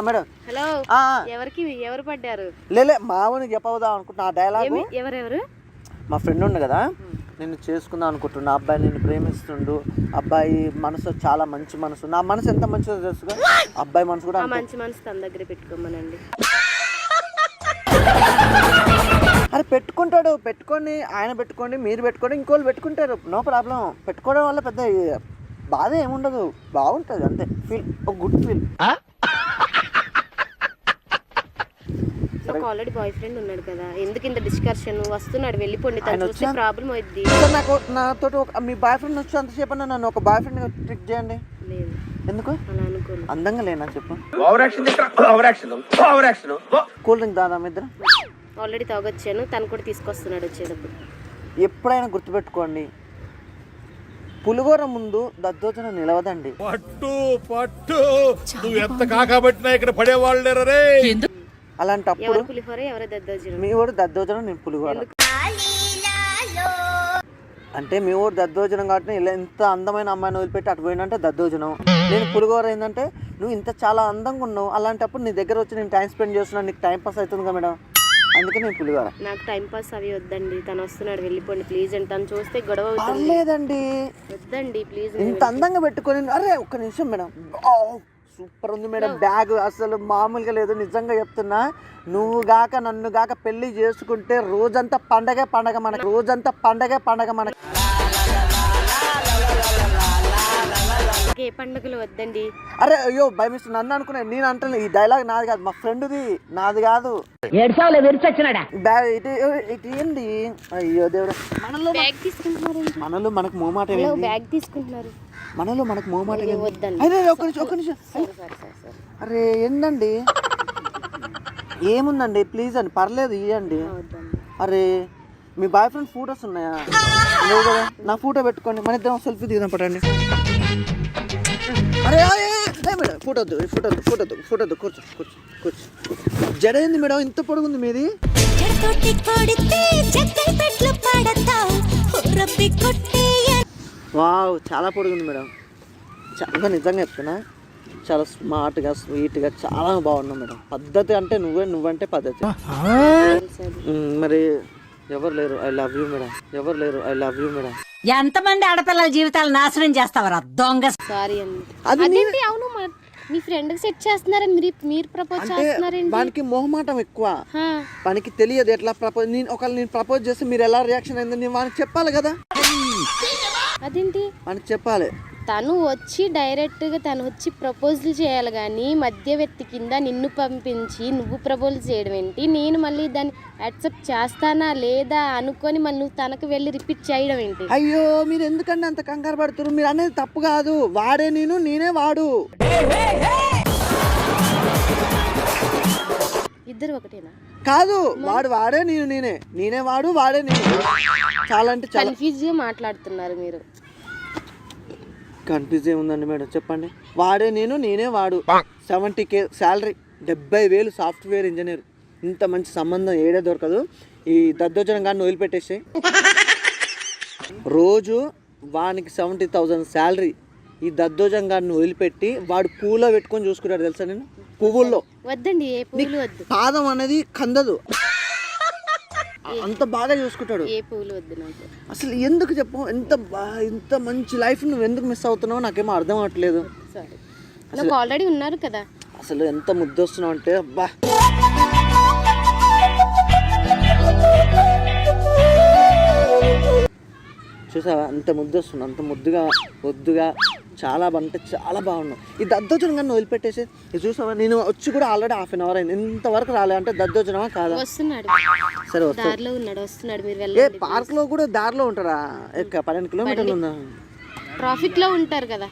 Madam. Hello, ఎవరు పడ్డారు? లేలే మావుని చెప్పవుదా అనుకుంటున్నా ఆ డైలాగ్. ఎవరెవరు? మా ఫ్రెండ్ ఉండు కదా, నిన్ను చేసుకుందాం అనుకుంటున్నా, అబ్బాయి నిన్ను ప్రేమిస్తుండు, అబ్బాయి మనసు చాలా మంచి మనసు, నా మనసు ఎంత మంచిదో తెలుసుగా, అబ్బాయి మనసు కూడా మంచి మనసు తన దగ్గర పెట్టుకోమనండి. అరే పెట్టుకుంటాడు, పెట్టుకొని ఆయన పెట్టుకోండి, మీరు పెట్టుకోండి, ఇంకోళ్ళు పెట్టుకుంటారు, నో ప్రాబ్లం. పెట్టుకోవడం వల్ల పెద్ద బాధ ఏముండదు, బాగుంటుంది అంతే, ఫీల్ ఒక గుడ్ ఫీల్. నాకు ఆల్రెడీ బాయ్ ఫ్రెండ్ ఉన్నాడు కదా, ఎందుకు ఇంత డిస్కషన్? వస్తున్నాడు, వెళ్ళిపోండి, తను చూస్తే ప్రాబ్లం అవుద్ది. నాకు నాతో మీ బాయ్ ఫ్రెండ్ వచ్చి అంతసేపు నన్ను ఒక బాయ్ ఫ్రెండ్ ట్రిక్ చేయండి. లేదు. ఎందుకు? అలా అనుకోను. అందంగా లేనా చెప్పు. కూల్ డ్రింక్ దాదా ఇద్దరు. ఆల్రెడీ తాగొచ్చాను, తను కూడా తీసుకొస్తున్నాడు వచ్చేటప్పుడు. ఎప్పుడైనా గుర్తుపెట్టుకోండి, పులిగోర ముందు దద్దోజనం నిలవదండి. పట్టు పట్టు నువ్వు ఎంత కాకబట్టినా ఇక్కడ పడేవాళ్ళు. అలాంటప్పుడు పులిహోర ఎవరో దద్దోజనం, మీ ఊరు దద్దోజనం, నేను పులిహోర. అంటే మీ ఊరు దద్దోజనం కాబట్టి ఎంత అందమైన అమ్మాయిని వదిలిపెట్టి అటు పోయినంటే దద్దోజనం, నేను పులిహోర. ఏంటంటే నువ్వు ఇంత చాలా అందంగా ఉన్నావు, అలాంటప్పుడు నీ దగ్గర వచ్చి నేను టైం స్పెండ్ చేస్తున్నాను, నీకు టైం పాస్ అవుతుంది కదా మేడం, అందుకే నేను పులిహోర. నాకు టైం పాస్ అవి వద్దండి, తను వస్తున్నాడు, వెళ్ళిపోండి ప్లీజ్ అండి. తను చూస్తే గొడవ అవుతుంది. లేదండి వద్దండి ప్లీజ్. ఇంత అందంగా పెట్టుకొని. అరే ఒక్క నిమిషం మేడం, సూపర్ ఉంది మేడం బ్యాగ్, అసలు మామూలుగా లేదు, నిజంగా చెప్తున్నా. నువ్వు గాక నన్ను గాక పెళ్లి చేసుకుంటే రోజంతా పండగే పండగ మనకి, రోజంతా పండగే పండగ మనకి. ఏ పండుగలు వద్దండి. అరే అయ్యో భయ మిస్టర్, నన్ను అనుకున్నా, నేను అంటాను, ఈ డైలాగ్ నాది కాదు, మా ఫ్రెండ్ది, నాది కాదు. ఇటు ఏంది? అయ్యో దేవుడు, మనలో మనకు మోమాట, బ్యాగ్ తీసుకుంటున్నారు, మనలో మనకు మోమాట. ఒక్క నిమిషం. అరే ఏందండి, ఏముందండి ప్లీజ్ అండి, పర్లేదు ఇవ్వండి. అరే మీ బాయ్ ఫ్రెండ్ ఫోటోస్ ఉన్నాయా? లేవు కదా, నా ఫోటో పెట్టుకోండి, మన ఇద్దరం సెల్ఫీ దిగుదాం పట్టండి. అరే మేడం ఫోటో వద్దు, ఫోటో వద్దు, ఫోటో వద్దు, ఫోటో వద్దు, కూర్చో కూర్చో కూర్చో. జడ ఏంది మేడం ఇంత పొడుగుంది మీది? వావ్ చాలా పొడుగుంది మేడం, చాలా నిజంగా చెప్తున్నా, చాలా స్మార్ట్గా స్వీట్గా చాలా బాగున్నావు మేడం. పద్ధతి అంటే నువ్వంటే పద్ధతి. మరి ఎవరు లేరు, ఐ లవ్ యూ మేడం, ఎవరు లేరు, ఐ లవ్ యూ మేడం. ఎంతమంది ఆడపిల్లల జీవితాలు నాశనం చేస్తావరా దొంగ. సారీ అండి. అవును మీ ఫ్రెండ్ కి సెట్ చేస్తున్నారని మీరు ప్రపోజ్ చేస్తున్నారండి. వానికి మొహమాటం ఎక్కువ, వానికి తెలియదు ఎట్లా ప్రపోజ్. నేను ప్రపోజ్ చేస్తే మీరు ఎలా రియాక్షన్ అయిందని వానికి చెప్పాలి కదా. అదేంటి వానికి చెప్పాలి. తను వచ్చి డైరెక్ట్గా తను వచ్చి ప్రపోజల్ చేయాలి, కానీ మధ్యవర్తి కింద నిన్ను పంపించి నువ్వు ప్రపోజ్ చేయడం ఏంటి? నేను మళ్ళీ దాన్ని యాక్సెప్ట్ చేస్తానా లేదా అనుకొని మళ్ళీ నువ్వు తనకు వెళ్ళి రిపీట్ చేయడం ఏంటి? అయ్యో మీరు ఎందుకంటే అంత కంగారు పడుతున్నారు? మీరు అనేది తప్పు కాదు, వాడే నేను, నేనే వాడు, ఇద్దరు ఒకటేనా? కాదు, వాడే నేను, నేనే వాడు, వాడే నేను. చాలా అంటే చాలా కన్ఫ్యూజ్ గా మాట్లాడుతున్నారు మీరు. కన్ఫ్యూజ్ ఏముందండి మేడం చెప్పండి. వాడే నేను, నేనే వాడు. 70K salary, 70,000 software engineer. ఇంత మంచి సంబంధం ఏడే దొరకదు. ఈ దద్దోజనం గారిని వదిలిపెట్టేసి రోజు వానికి 70,000 శాలరీ, ఈ దద్దోజనం గారిని వదిలిపెట్టి వాడు పూలో పెట్టుకొని చూసుకుంటాడు తెలుసా. నేను పువ్వుల్లో వద్దండి, ఏ పువ్వులు వద్దు, పాదం అనేది కందదు, అంత బాగా చూసుకుంటాడు. ఏ పువ్వులు వద్దు నాకు అసలు. ఎందుకు చెప్పు, ఇంత మంచి లైఫ్ నువ్వు ఎందుకు మిస్ అవుతున్నావు నాకేమో అర్థం అవ్వట్లేదు. నాకు ఆల్రెడీ ఉన్నారు కదా. అసలు ఎంత ముద్దు వస్తున్నావు అంటే, అబ్బా చూసావా ఎంత ముద్దు వస్తున్నావు, అంత ముద్దుగా చాలా అంటే చాలా బాగున్నావు. ఈ దద్దోజనం కానీ వదిలిపెట్టేసి ఇది చూసావా, నేను వచ్చి కూడా ఆల్రెడీ 1/2 అవర్ అయింది, ఇంతవరకు రాలే. అంటే దద్దోజనమా కాదా? వస్తున్నాడు, సరే వస్తున్నాడు. మీరు వెళ్ళండి. పార్క్ లో కూడా దారిలో ఉంటారా? 12 కిలోమీటర్లు ఉందా? ట్రాఫిక్ లో ఉంటారు కదా.